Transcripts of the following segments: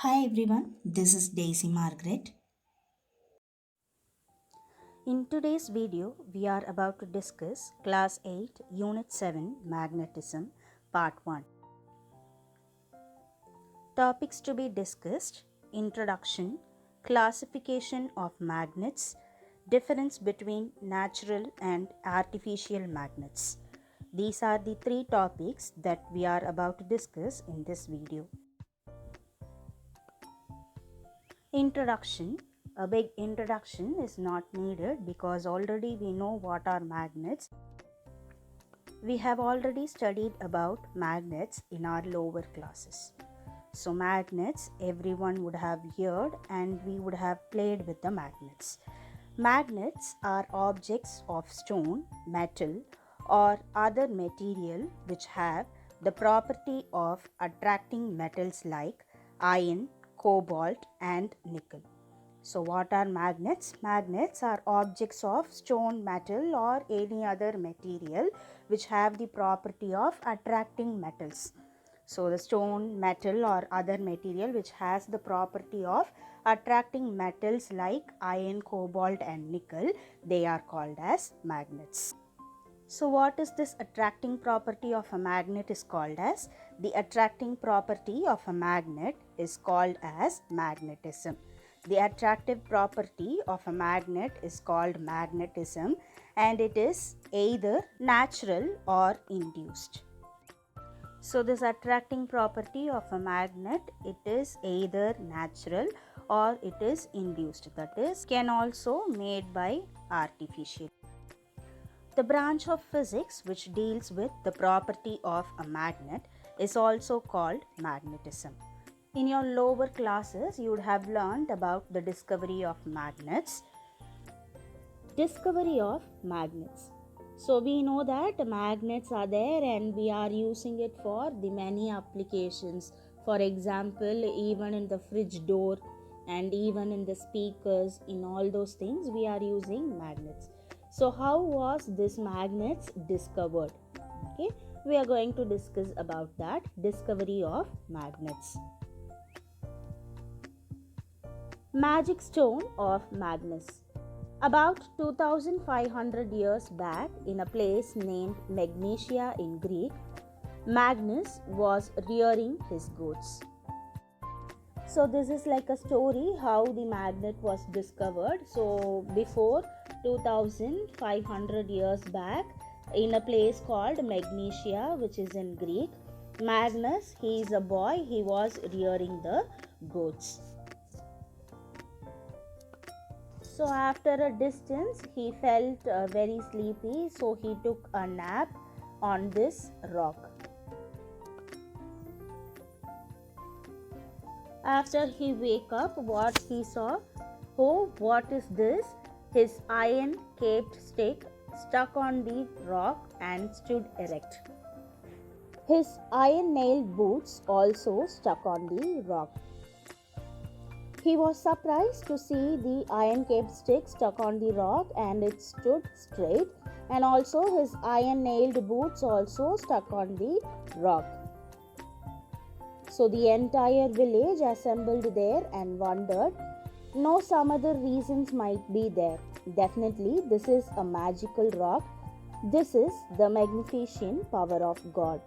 Hi everyone, this is Daisy Margaret. In today's video, we are about to discuss Class 8, Unit 7, Magnetism, Part 1. Topics to be discussed: Introduction, Classification of magnets, Difference between natural and artificial magnets. These are the three topics that we are about to discuss in this video. Introduction. A big introduction is not needed because already we know what are magnets. We have already studied about magnets in our lower classes. So magnets everyone would have heard and we would have played with the magnets. Magnets are objects of stone, metal or other material which have the property of attracting metals like iron, cobalt and nickel. So, what are magnets? Magnets are objects of stone, metal, or any other material which have the property of attracting metals. So, the stone, metal, or other material which has the property of attracting metals like iron, cobalt, and nickel, they are called as magnets. So, what is this attracting property of a magnet is called as? The attracting property of a magnet is called as magnetism. The attractive property of a magnet is called magnetism and it is either natural or induced. So this attracting property of a magnet, it is either natural or it is induced, that is can also made by artificial. The branch of physics which deals with the property of a magnet is also called magnetism. In your lower classes, you would have learned about the discovery of magnets. Discovery of magnets. So we know that magnets are there and we are using it for the many applications. For example, even in the fridge door and even in the speakers, in all those things we are using magnets. So how was this magnets discovered? Okay, we are going to discuss about that discovery of magnets. Magic stone of Magnus. About 2500 years back, in a place named Magnesia in Greek, Magnus was rearing his goats. So this is like a story how the magnet was discovered. So before 2500 years back, in a place called Magnesia, which is in Greek, Magnus, he is a boy, he was rearing the goats. So after a distance, he felt very sleepy, so he took a nap on this rock. After he wake up, what he saw? Oh, what is this? His iron capped stick stuck on the rock and stood erect. His iron nailed boots also stuck on the rock. He was surprised to see the iron capped stick stuck on the rock and it stood straight, and also his iron nailed boots also stuck on the rock. So the entire village assembled there and wondered. No, some other reasons might be there. Definitely, this is a magical rock. This is the magnificent power of God.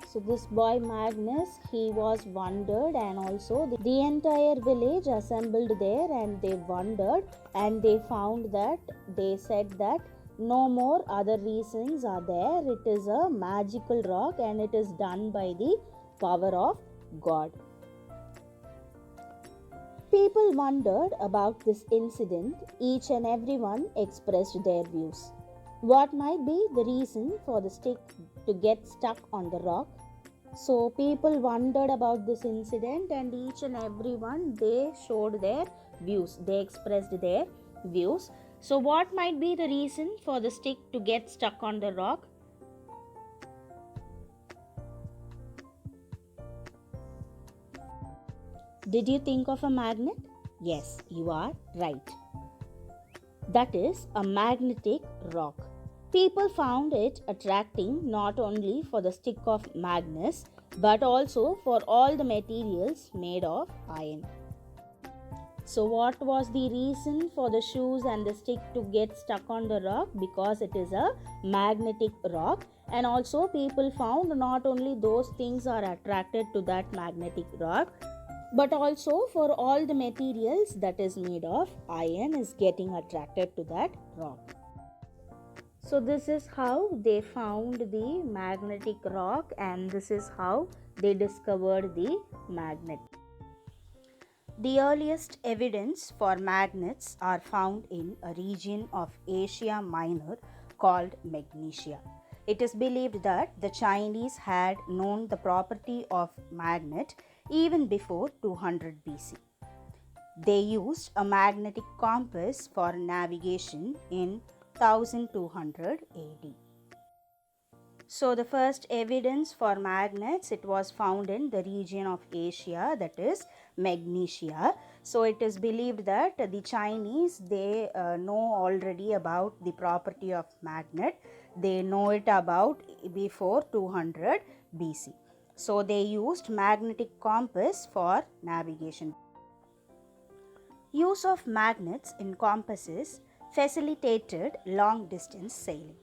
So this boy Magnus, he was wondered, and also the entire village assembled there and they wondered, and they found that they said that no more other reasons are there. It is a magical rock and it is done by the power of God. People wondered about this incident. Each and everyone expressed their views. What might be the reason for the stick to get stuck on the rock? So people wondered about this incident and each and everyone, they showed their views. They expressed their views. So what might be the reason for the stick to get stuck on the rock? Did you think of a magnet? Yes, you are right. That is a magnetic rock. People found it attracting not only for the stick of Magnus but also for all the materials made of iron. So, what was the reason for the shoes and the stick to get stuck on the rock? Because it is a magnetic rock, and also people found not only those things are attracted to that magnetic rock, but also for all the materials that is made of iron is getting attracted to that rock. So, this is how they found the magnetic rock, and this is how they discovered the magnet. The earliest evidence for magnets are found in a region of Asia Minor called Magnesia. It is believed that the Chinese had known the property of magnet even before 200 BC. They used a magnetic compass for navigation in 1200 AD. So the first evidence for magnets, it was found in the region of Asia, that is Magnesia. So it is believed that the Chinese, they know already about the property of magnet. They know it about before 200 BC. So they used magnetic compass for navigation. Use of magnets in compasses facilitated long distance sailing.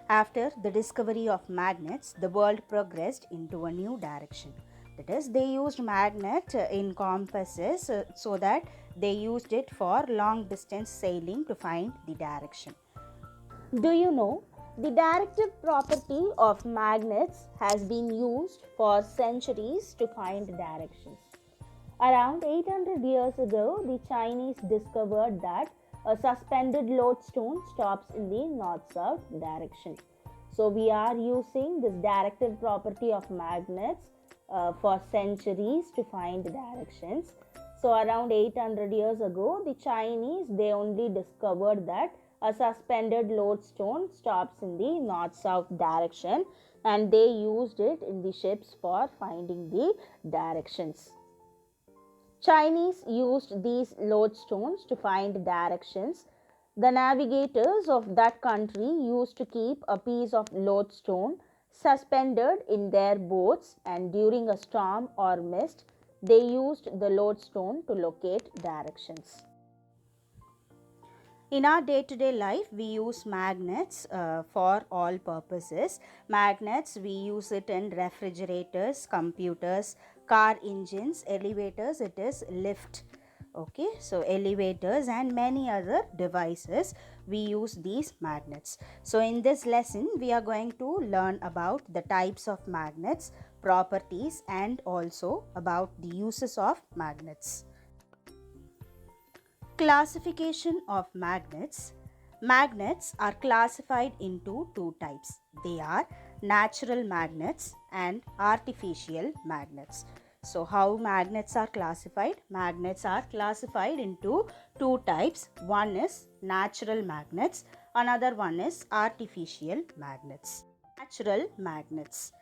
After the discovery of magnets, the world progressed into a new direction. That is, they used magnet in compasses so that they used it for long distance sailing to find the direction. Do you know the directive property of magnets has been used for centuries to find directions? Around 800 years ago, the Chinese discovered that a suspended lodestone stops in the north-south direction. So we are using this directive property of magnets for centuries to find directions. So around 800 years ago, the Chinese, they only discovered that a suspended lodestone stops in the north-south direction, and they used it in the ships for finding the directions. Chinese used these lodestones to find directions. The navigators of that country used to keep a piece of lodestone suspended in their boats, and during a storm or mist, they used the lodestone to locate directions. In our day-to-day life, we use magnets for all purposes. Magnets, we use it in refrigerators, computers, car engines, elevators, it is lift. Okay, so elevators and many other devices, we use these magnets. So in this lesson, we are going to learn about the types of magnets, properties, and also about the uses of magnets. Classification of magnets. Magnets are classified into two types. They are natural magnets and artificial magnets. So how magnets are classified? Magnets are classified into two types. One is natural magnets, another one is artificial magnets. Natural magnets.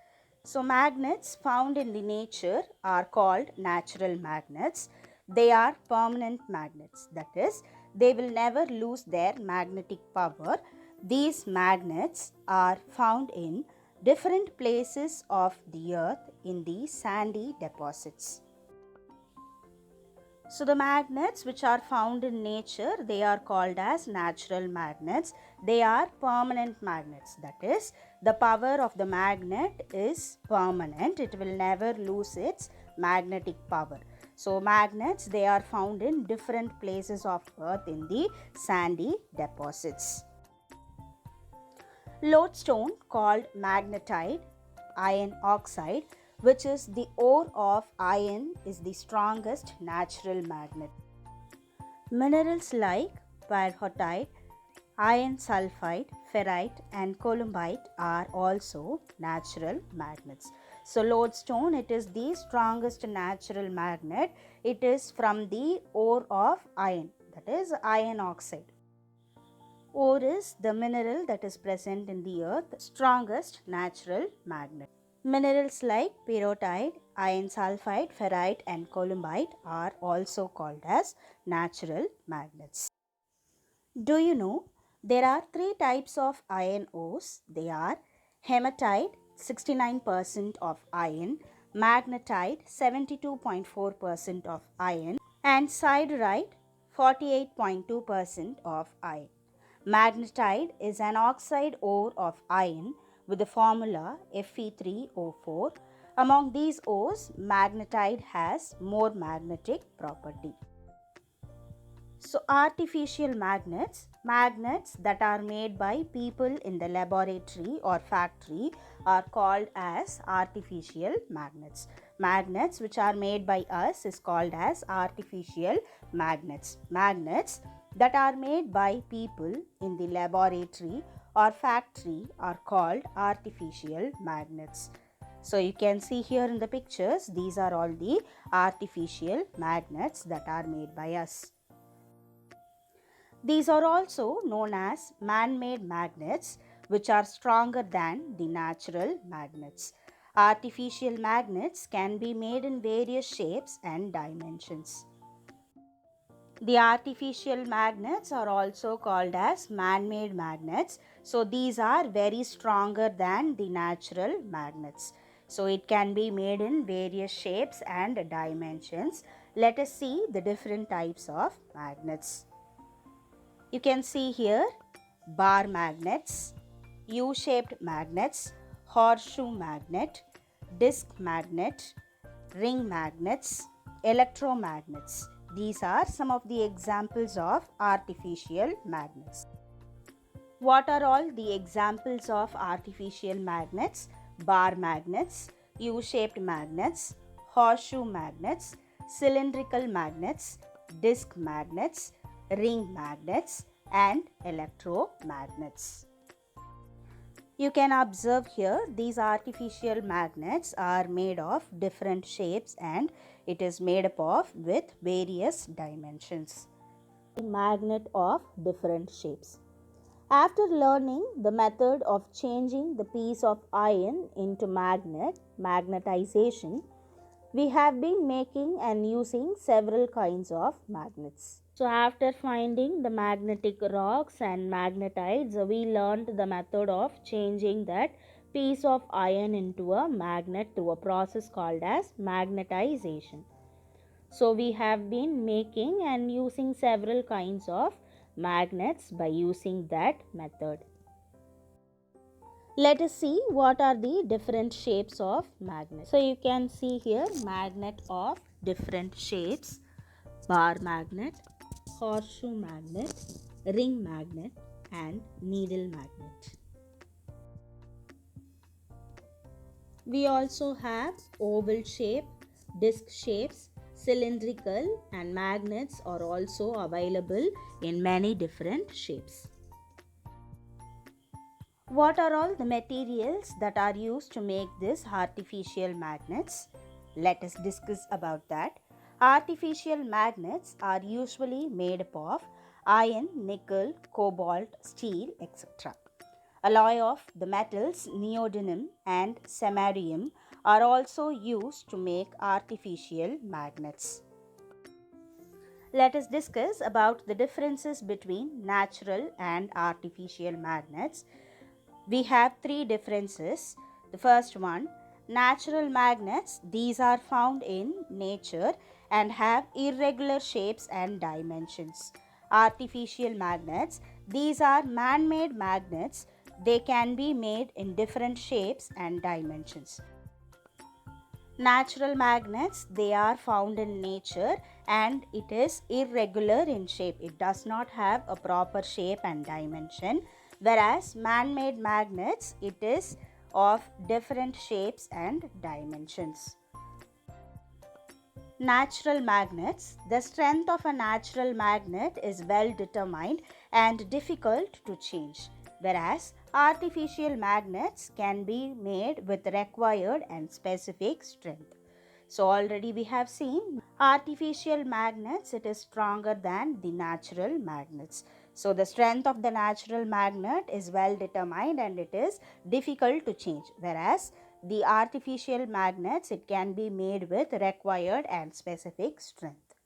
So magnets found in the nature are called natural magnets. They are permanent magnets, that is, they will never lose their magnetic power. These magnets are found in different places of the earth in the sandy deposits. So the magnets which are found in nature, they are called as natural magnets. They are permanent magnets, that is, the power of the magnet is permanent. It will never lose its magnetic power. So magnets, they are found in different places of earth in the sandy deposits. Lodestone, called magnetite iron oxide, which is the ore of iron, is the strongest natural magnet. Minerals like pyrrhotite, iron sulfide, ferrite, and columbite are also natural magnets. So lodestone, it is the strongest natural magnet. It is from the ore of iron, that is iron oxide. Ore is the mineral that is present in the earth, strongest natural magnet. Minerals like pyrrhotite, iron sulfide, ferrite, and columbite are also called as natural magnets. Do you know there are three types of iron ores? They are hematite, 69% of iron, magnetite 72.4% of iron, and siderite 48.2% of iron. Magnetite is an oxide ore of iron with the formula Fe3O4. Among these ores, magnetite has more magnetic property. So, artificial magnets, magnets that are made by people in the laboratory or factory, are called as artificial magnets. Magnets which are made by us is called as artificial magnets. Magnets that are made by people in the laboratory or factory are called artificial magnets. So you can see here in the pictures, these are all the artificial magnets that are made by us. These are also known as man-made magnets, which are stronger than the natural magnets. Artificial magnets can be made in various shapes and dimensions. The artificial magnets are also called as man-made magnets. So these are very stronger than the natural magnets. So it can be made in various shapes and dimensions. Let us see the different types of magnets. You can see here bar magnets, U-shaped magnets, horseshoe magnet, disc magnet, ring magnets, electromagnets. These are some of the examples of artificial magnets. What are all the examples of artificial magnets? Bar magnets, U-shaped magnets, horseshoe magnets, cylindrical magnets, disc magnets, ring magnets, and electromagnets. You can observe here these artificial magnets are made of different shapes and it is made up of with various dimensions. Magnet of different shapes. After learning the method of changing the piece of iron into magnet, magnetization, we have been making and using several kinds of magnets. So after finding the magnetic rocks and magnetites, we learned the method of changing that piece of iron into a magnet through a process called as magnetization. So we have been making and using several kinds of magnets by using that method. Let us see what are the different shapes of magnets. So you can see here magnet of different shapes: bar magnet, horseshoe magnet, ring magnet, and needle magnet. We also have oval shape, disc shapes, cylindrical, and magnets are also available in many different shapes. What are all the materials that are used to make these artificial magnets? Let us discuss about that. Artificial magnets are usually made up of iron, nickel, cobalt, steel, etc. Alloy of the metals neodymium and samarium are also used to make artificial magnets. Let us discuss about the differences between natural and artificial magnets. We have three differences. The first one, natural magnets. These are found in nature and have irregular shapes and dimensions. Artificial magnets. These are man-made magnets. They can be made in different shapes and dimensions. Natural magnets, they are found in nature and it is irregular in shape. It does not have a proper shape and dimension. Whereas man-made magnets, it is of different shapes and dimensions. Natural magnets. The strength of a natural magnet is well determined and difficult to change, whereas artificial magnets can be made with required and specific strength. So already we have seen artificial magnets, it is stronger than the natural magnets. So the strength of the natural magnet is well determined and it is difficult to change, whereas the artificial magnets, it can be made with required and specific strength.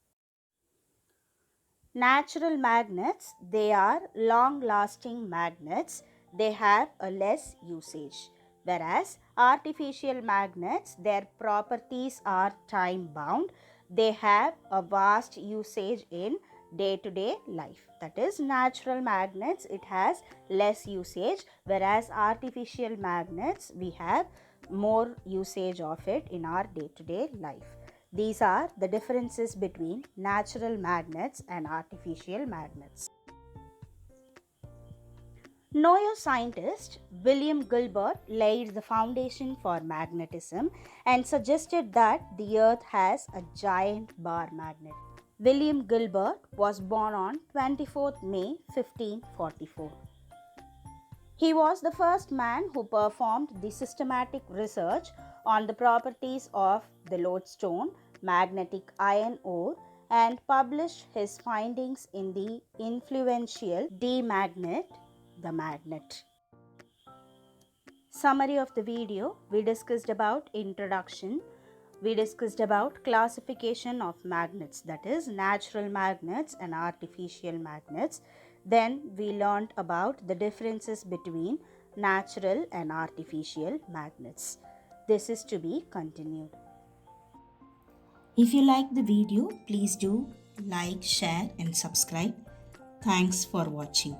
Natural magnets, they are long lasting magnets. They have a less usage, whereas Artificial magnets, their properties are time bound. They have a vast usage in day-to-day life. That is, natural magnets, it has less usage, whereas artificial magnets, we have more usage of it in our day-to-day life. These are the differences between natural magnets and artificial magnets. Neuroscientist William Gilbert laid the foundation for magnetism and suggested that the Earth has a giant bar magnet. William Gilbert was born on 24th May 1544. He was the first man who performed the systematic research on the properties of the lodestone, magnetic iron ore, and published his findings in the influential De Magnet, the Magnet. Summary of the video: we discussed about introduction, we discussed about classification of magnets, that is natural magnets and artificial magnets. Then we learned about the differences between natural and artificial magnets. This is to be continued. If you like the video, please do like, share, and subscribe. Thanks for watching.